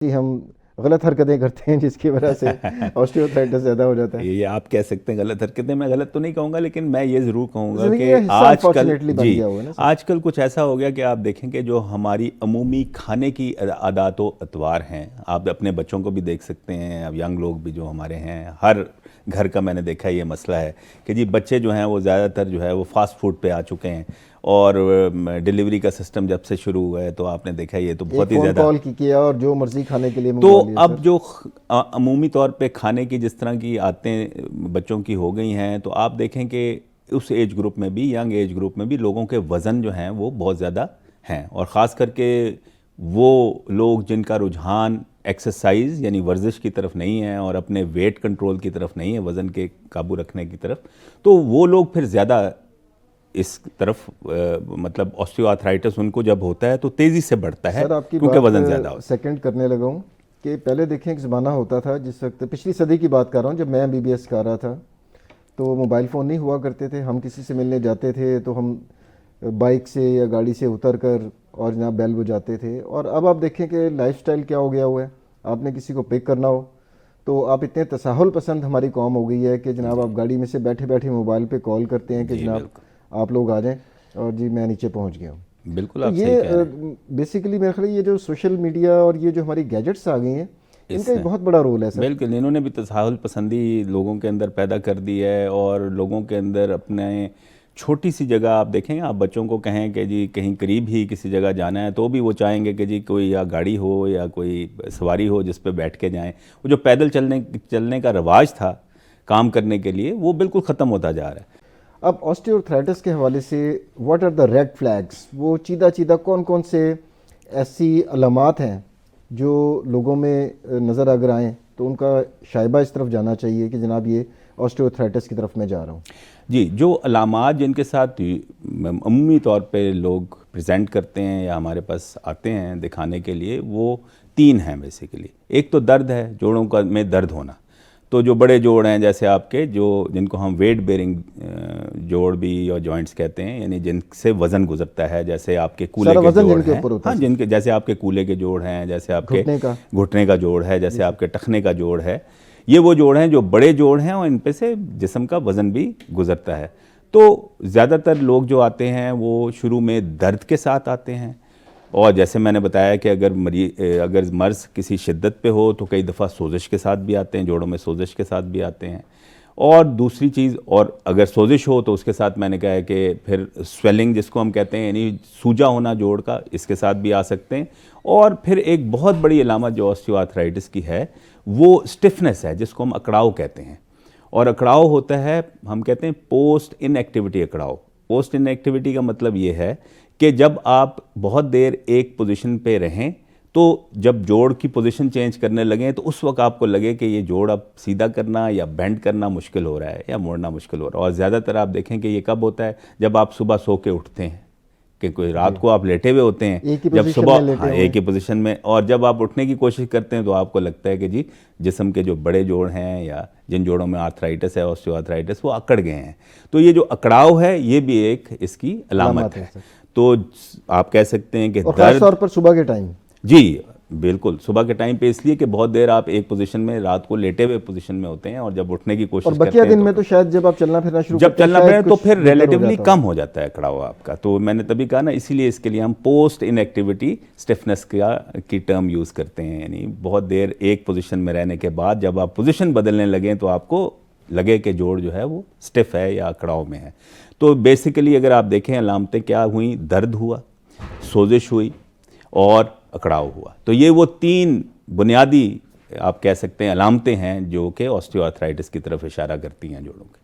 कि हम गलत हरकतें करते हैं जिसकी वजह से ऑस्टियोआर्थराइटिस ज़्यादा हो जाता है। ये आप कह सकते हैं गलत हरकतें, मैं गलत तो नहीं कहूँगा, लेकिन मैं ये ज़रूर कहूँगा ज़िंदगी कि का हिस्सा आजकल अनफॉर्चुनेटली बन गया हुआ है ना सर। आजकल कुछ ऐसा हो गया कि आप देखेंगे जो हमारी अमूमी खाने की आदात व अतवार हैं, आप अपने बच्चों को भी देख सकते हैं, अब यंग लोग भी जो हमारे हैं, हर घर का मैंने देखा है ये मसला है कि जी बच्चे जो हैं वो ज़्यादातर जो है वो फास्ट फूड पे आ चुके हैं। और डिलीवरी का सिस्टम जब से शुरू हुआ है तो आपने देखा ये तो बहुत ही फ़ोन ज़्यादा कॉल किया और जो मर्ज़ी खाने के लिए तो मंगवा लिया अब सर। जो अमूमी तौर पे खाने की जिस तरह की आदतें बच्चों की हो गई हैं, तो आप देखें कि उस एज ग्रुप में भी, यंग एज ग्रुप में भी लोगों के वज़न जो हैं वो बहुत ज़्यादा हैं, और ख़ास करके वो लोग जिनका रुझान एक्सरसाइज यानी वर्जिश की तरफ नहीं है और अपने वेट कंट्रोल की तरफ नहीं है, वज़न के काबू रखने की तरफ, तो वो लोग फिर ज़्यादा इस तरफ मतलब ऑस्टियोआर्थराइटिस उनको जब होता है तो तेज़ी से बढ़ता है सर आपकी क्योंकि वज़न ज़्यादा बात होता है। सेकंड करने लगा हूँ कि पहले देखें एक ज़माना होता था जिस वक्त पिछली सदी की बात कर रहा हूँ जब मैं एमबीबीएस कर रहा था, तो मोबाइल फ़ोन नहीं हुआ करते थे। हम किसी से मिलने जाते थे तो हम बाइक से या गाड़ी से उतर कर और जनाब बेल बजाते थे। और अब आप देखें कि लाइफस्टाइल क्या हो गया हुआ है, आपने किसी को पिक करना हो तो आप इतने तसाहुल पसंद हमारी कौम हो गई है कि जनाब आप गाड़ी में से बैठे बैठे मोबाइल पे कॉल करते हैं कि जी जनाब बिल्कुल, आप लोग आ जाएं और जी मैं नीचे पहुंच गया हूँ। बिल्कुल तो आप सही कह ये रहे हैं। बेसिकली मेरे ख्याल ये जो सोशल मीडिया और ये जो हमारी गैजेट्स आ गई हैं इनका एक इससे बहुत बड़ा रोल है सर। बिल्कुल इन्होंने भी तसाहुल पसंदी लोगों के अंदर पैदा कर दी है, और लोगों के अंदर अपने छोटी सी जगह आप देखें, आप बच्चों को कहें कि जी कहीं करीब ही किसी जगह जाना है तो भी वो चाहेंगे कि जी कोई या गाड़ी हो या कोई सवारी हो जिस पे बैठ के जाएं। वो जो पैदल चलने का रवाज था काम करने के लिए, वो बिल्कुल ख़त्म होता जा रहा है। अब ऑस्टियोआर्थराइटिस के हवाले से what are the red flags, वो चीदा चीदा कौन कौन से ऐसी अलामात हैं जो लोगों में नज़र अगर आएँ तो उनका शायबा इस तरफ जाना चाहिए कि जनाब ये ऑस्टियोआर्थराइटिस की तरफ मैं जा रहा हूँ। जी, जो अलामात जिनके साथ अमूमी तौर पे लोग प्रेजेंट करते हैं या हमारे पास आते हैं दिखाने के लिए, वो तीन हैं बेसिकली। एक तो दर्द है, जोड़ों का में दर्द होना। तो जो बड़े जोड़ हैं जैसे आपके, जो जिनको हम वेट बेरिंग जोड़ भी और जॉइंट्स कहते हैं, यानी जिनसे वज़न गुजरता है, जैसे आपके कूले सारा के वजन जोड़ जिनके हैं, ऊपर होता हाँ है, जिनके जैसे आपके कूले के जोड़ हैं, जैसे आपके घुटने का जोड़ है, जैसे आपके टखने का जोड़ है, ये वो जोड़ हैं जो बड़े जोड़ हैं और इन पे से जिस्म का वज़न भी गुजरता है। तो ज़्यादातर लोग जो आते हैं वो शुरू में दर्द के साथ आते हैं, और जैसे मैंने बताया कि अगर मर्ज़ किसी शिद्दत पे हो तो कई दफ़ा सोजिश के साथ भी आते हैं, जोड़ों में सोजिश के साथ भी आते हैं। और दूसरी चीज़, और अगर सोजिश हो तो उसके साथ मैंने कहा है कि फिर स्वेलिंग जिसको हम कहते हैं, यानी सूजा होना जोड़ का, इसके साथ भी आ सकते हैं। और फिर एक बहुत बड़ी अलामत जो ऑस्टियोआर्थराइटिस की है वो स्टिफनेस है, जिसको हम अकड़ाव कहते हैं। और अकड़ाव होता है, हम कहते हैं पोस्ट इनएक्टिविटी अकड़ाव। पोस्ट इनएक्टिविटी का मतलब ये है कि जब आप बहुत देर एक पोजीशन पे रहें, तो जब जोड़ की पोजीशन चेंज करने लगें तो उस वक्त आपको लगे कि ये जोड़ अब सीधा करना या बेंड करना मुश्किल हो रहा है या मोड़ना मुश्किल हो रहा है। और ज़्यादातर आप देखें कि ये कब होता है, जब आप सुबह सो के उठते हैं, कि कोई रात को आप लेटे हुए होते हैं, एक ही जब पोजीशन में सुबह, लेटे हाँ हुए एक ही पोजीशन में, और जब आप उठने की कोशिश करते हैं तो आपको लगता है कि जी जिस्म के जो बड़े जोड़ हैं या जिन जोड़ों में आर्थराइटिस है, ऑस्टियोआर्थराइटिस, वो अकड़ गए हैं। तो ये जो अकड़ाव है ये भी एक इसकी अलामत है। सर। तो आप कह सकते हैं कि और ख़ास तौर पर सुबह के टाइम। जी बिल्कुल, सुबह के टाइम पे, इसलिए कि बहुत देर आप एक पोजीशन में रात को लेटे हुए पोजीशन में होते हैं, और जब उठने की कोशिश और करते बकिया हैं दिन में तो शायद जब आप चलना फिरना शुरू जब करते हैं चलना शायद पड़े तो कुछ फिर बेहतर हो रिलेटिवली जाता कम हो। हो जाता है अकड़ाव आपका। तो मैंने तभी कहा ना, इसीलिए इसके लिए हम पोस्ट इनएक्टिविटी स्टिफनेस की टर्म यूज़ करते हैं, यानी बहुत देर एक पोजीशन में रहने के बाद जब आप पोजीशन बदलने लगें तो आपको लगे कि जोड़ जो है वो स्टिफ है या अकड़ाव में है। तो बेसिकली अगर आप देखें अलामतें क्या हुई, दर्द हुआ, सोजिश हुई और अकड़ाव हुआ। तो ये वो तीन बुनियादी आप कह सकते हैं अलामतें हैं जो कि ऑस्टियोआर्थराइटिस की तरफ इशारा करती हैं जोड़ों के।